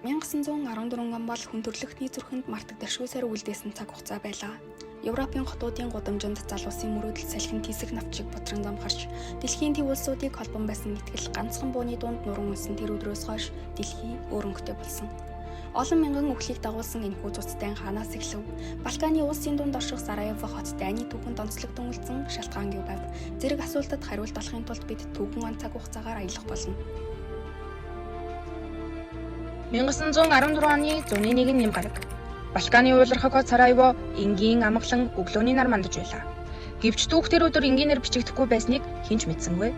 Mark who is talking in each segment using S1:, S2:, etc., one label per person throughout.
S1: 1914 он бол хүн төрөлхтний зүрхэнд мартагдашгүй сар үлдээсэн цаг хугацаа байлаа. Европын хотуудын гудамжинд залуусын мөрөөдөл салхин тисэх навчиг бутран замхарч, дэлхийн төв улсуудыг холбон байсан итгэл ганцхан бууны дунд нуран өссөн тэр өдрөөс хойш дэлхий өөрөнгөтэй болсон. Олон мянган өхлийг дагуулсан энэхүү цуцтай хаанаас эхлэв? Балканы улсын дунд орших Сараево хот дайны түүхэнд онцлогдсон үлдсэн шалтгаан юу байв? Зэрэг асуултад хариулт олохын тулд бид түүхэн он цаг хугацаагаар аялах болно.
S2: 1914 оны зуны 1 нэм гараг. Балканы уулархаг хот Сараево энгийн амгалан өглөөний нар мандаж байлаа. Гэвч түүх тэр өдөр энгийнээр бичигдэхгүй байсныг хэн ч мэдсэнгүй.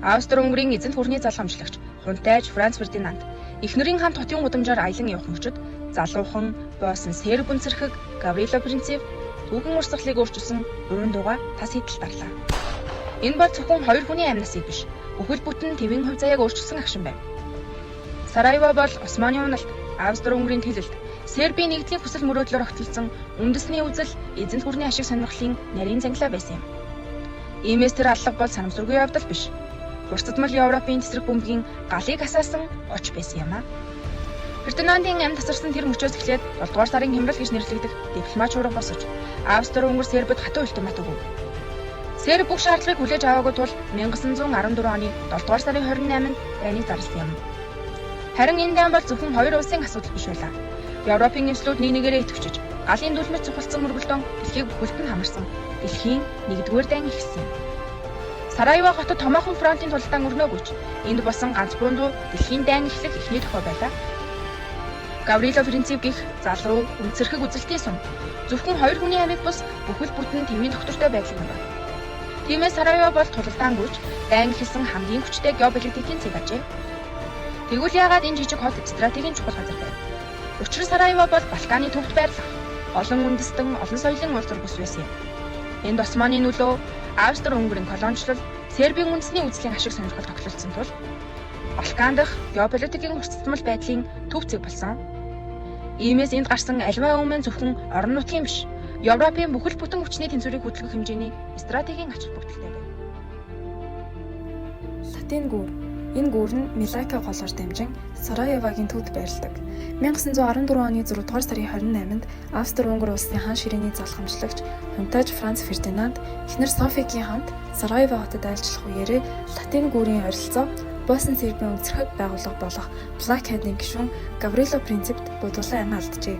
S2: Австри-Унгарын эзэнт гүрний залхамжлагч Хунтайж Франц Фердинанд эхнэрийн хамт хотын гудамжаар аялан явах мөчөд залуухан боосон серб үнцэрхэг Гаврило Принцип түүхэн урсгалыг өөрчилсөн уран дууга тас хидэл дарлаа. Энэ бол зөвхөн хоёр хүний амьнасыг биш, бүхэл бүтэн твийн хувь заяаг өөрчилсөн агшин байв. Сараево бол Османы уналт, Австри-Унгарын тэлэлт, Сербийн нэгдлийн хүсэл мөрөөдлөөр огтлсон үндэсний үзэл, эзэнт гүрний ашиг сонирхлын нарийн цангилаа байсан юм. Иймээс тэр аллах бол санамсаргүй явдал биш. Хурцдмал Европын тесрэг бөмбөгийн галыг асаасан оч байсан юм а. Фердинандын амьд тасарсан тэр мөчөөс эхлээд 7 дугаар сарын хямрал гэж нэрлэгдэх дипломат шуурга босож, Австри-Унгар Сербэд хатуу ультиматум өгөв. Серб бүх шаардлагыг хүлээж аваагүй тул 1914 оны 7 дугаар сарын 28-нд дайныг зарласан юм. Харин энэ дан бол зөвхөн хоёр улсын асуудал биш байлаа. Европын нэмслүүд нэг нэгээрээ идэвхжиж, галын дүлмэд цугласан мөргөлдөөн дэлхийг бүхэлд нь хамарсан. Дэлхийн 1-р дайн ихсэн юм. Сараево хотод томоохон фронтын тулдаан өрнөөгүйч энд болсон ганц буруу дуу дэлхийн дайн эхлэх эхний тохиол байлаа. Гаврило Принцип гих залуу үнцэрхэг үзэлтийн сум зөвхөн хоёр хүний амийг бус бүхэл бүтэн тэмийн доктортой байдлыг байна. Тиймээс Сараево бол тулдаангүйч дайн эхэлсэн хамгийн хүчтэй геополитикийн цэг ажээ. Тэгвэл яагаад энэ жижиг хот стратегийн чухал газар байв? Учир нь Сараево бол Балканы төвд байрлах олон үндэстэн, олон соёлын улс орн байсан юм. Энд Османы нөлөө, Австри-Унгарын колоничлол, Сербийн үндэсний үзлийн ашиг сонирхол тогтолцсон тул Балкан дахь геополитикийн хурцдмал байдлын төв зэг болсон. Иймээс энд гарсан аливаа өмнө зөвхөн орон нутгийн биш, Европын бүхэл бүтэн хүчний тэнцвэрийг хөдөлгөх хэмжээний стратегийн ач холбогдолтой байв.
S1: Латин гүр. Энэ гүүр нь Милака голоор дамжин Сараевогийн төвд байрладаг. 1914 оны 6 дугаар сарын 28-нд Австри-Унгар улсын хаан ширээний залхамжлагч Хунтайж Франц Фердинанд эхнэр Софигийн хамт Сараево хотод айлчлах үеэрээ Латин гүүрийн ойролцоо Боснийн Сербийн өнцөрхөг байгууллага болох Блокхедийн гишүүн Гаврило Принципт бодулан амь алджээ.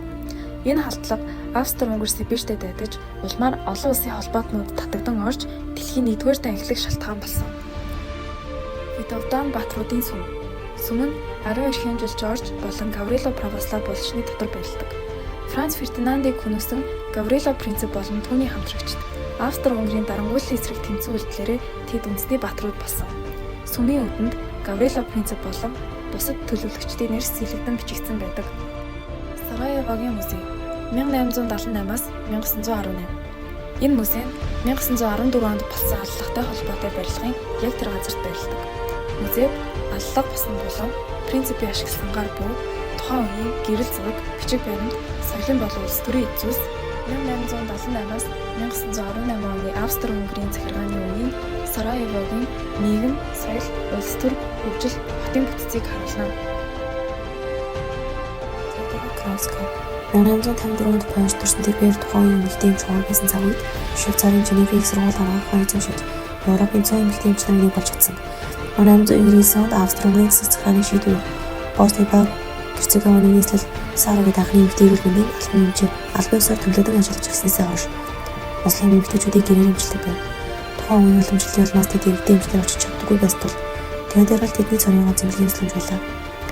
S1: Энэ халдлага Австри-Унгар Сибирьтэй дайдаж улмаар олон улсын холбоотнууд татагдан орж дэлхийн 1-р дайн эхлэх шалтгаан болсон. Видовдан Батруудын сүм. Сүм нь 12 жил Жорж болон Гаврило Православ булчны дотор байрладаг. Франц Фердинандыг хүнөсөн Гаврило Принцип болон түүний хамтрагчид Австри-Унгарын дарангуйлын эсрэг тэмцэх үйлдэлээрээ тэд үндэсний Батрууд болсон. Сүмийн үдэнд Гаврило Принцип болон бусад төлөөлөгчдийн нэр сэлэгдэн бичигдсэн байдаг. Сараевогийн музей 1878-аас 1918. Энэ музей нь 1914 онд болсон аллагтай холбоотой барилгын яг тэр газарт байрладаг. Музейд аллах болсон болон Принципийн ашигласан гар буй, тухайн үеийн гэрэл зураг, бичиг баримт, соёлын болон улс төрийн эд зүйлс 1878-аас 1918 оны Австри-Унгарын захиргааны үеийн Сараевогийн нийгэм, соёл, улс төр, хөгжил, хотын бүтцийг харуулна.
S3: 1854 онд Польш төрсөн тэргээр тухайн үеийн эмэгтэй чухал байсан цаг үед Швейцарын Женевийг сургууль гаргахын эзэмшиж Европын цөөн эмэгтэй эмч нарыг болж чадсан. 1899 онд Австри-Унгарын засаг захиргааны шийдвэр Босни ба Герцеговины нийслэл Сарагийн анхны эмэгтэй эрүүл мэндийн албан хэмжээ албан ёсоор төлөвлөдөг ажиллаж эхэлснээс хойш муслим эмэгтэйчүүдийг гэрээр эмчилдэг байв. Тухайн үеийн уламжлалын улмаас тэд эмэгтэй эмчтэй очиж чаддаггүй байсан тул Канадагаар тэдний цорын ганц эмнэлгийн төсөлмж байлаа.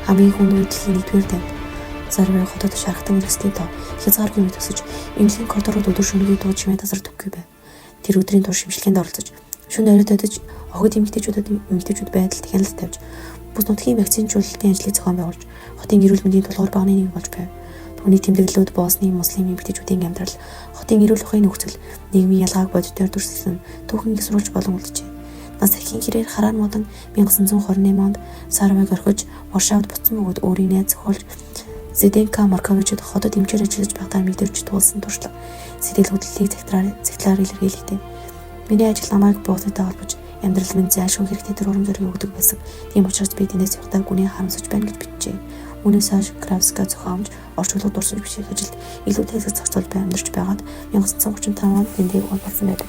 S3: Хамгийн хүнд үед дэлхийн 1-р дайнд Сараево хотод шархтан иргэсний тоо хязгааргүй төгсөж эмнэлгийн коридорууд өдөр шөнөгийн дуу чимээ тасардаггүй байв. Тэр өдрийн тур шимжлэгэнд оролцож шөнө оройд одож огт эмэгтэйчүүд байдалд хяналт тавьж бүс нутгийн вакцинжуулалтын ажлыг зохион байгуулж хотын эрүүл мэндийн тулгуур багны нэг болж байв. Түүний тэмдэглэлүүд Босны муслим эмэгтэйчүүдийн амьдрал, хотын эрүүл ухааны нөхцөл, нийгмийн ялгааг бодитоор дүрслэн түүхэн их сурвалж болон үлджээ. Нас ахын хэрээр хараар модон 1928 онд Сараевог орхиж Варшавад буцсан бөгөөд өөрийн найз зохиолч Зеденка Марковичуд хотод эмчээр ажиллаж байхдаа мэдэрч туулсан туршлага сэтгэл хөдлөлийг цагтлаар илэрхийлэхдээ миний ажил намайг Боснитай холбож амьдрал минь зайлшгүй хэрэгтэй төр урам зориг өгдөг байсан. Тийм учраас би тэндээс явахдаа гүний харамсаж байна гэж бичжээ. Үүнээс хойш Кравска зохиомж, орчуулга дурсамж бичиг ажилд илүү тезэг зохицол бай амьдарч байгаад 1935 онд тэмдэг болсон байдаг.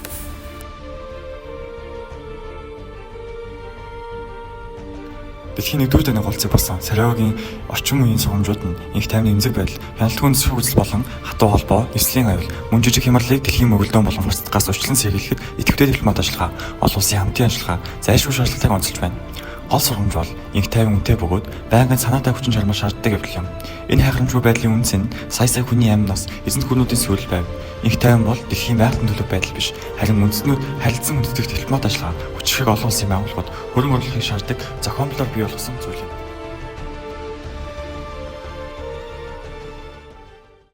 S4: Дэлхийн 1-р дайны голцыг болсон Сараевогийн орчин үеийн сургамжууд нь инх тайвны эмзэг байдал, хяналтгүй нөхцөл үзэл болон хатуу холбоо, эслийн аюул, мөн жижиг хямралыг дэлхийн мөргөлдөөн болон хурцлахаас урьдчилан сэргийлэхэд идэвхтэй дипломат ажиллагаа, олон улсын хамтын ажиллагаа, зайлшгүй шаардлагыг онцолж байна. Гол сургамж бол инх тайван үнэтэй бөгөөд байнгын санаатай хүчин чармаа шаарддаг явдал юм. Энэ хайхрамжгүй байдлын үндэс нь сая хүний амь нас, эзэнт гүрнүүдийн сүүл байв. Инх тайван бол дэлхийн байгалийн төлөв байдал биш, харин үндэстнүүд харилцан үндэтгэх дипломат ажиллагаа, хүчрхэг олон улсын байгууллагууд хөрөнгө оруулахыг шаарддаг зохиомжлоор бий болгосон зүйл юм.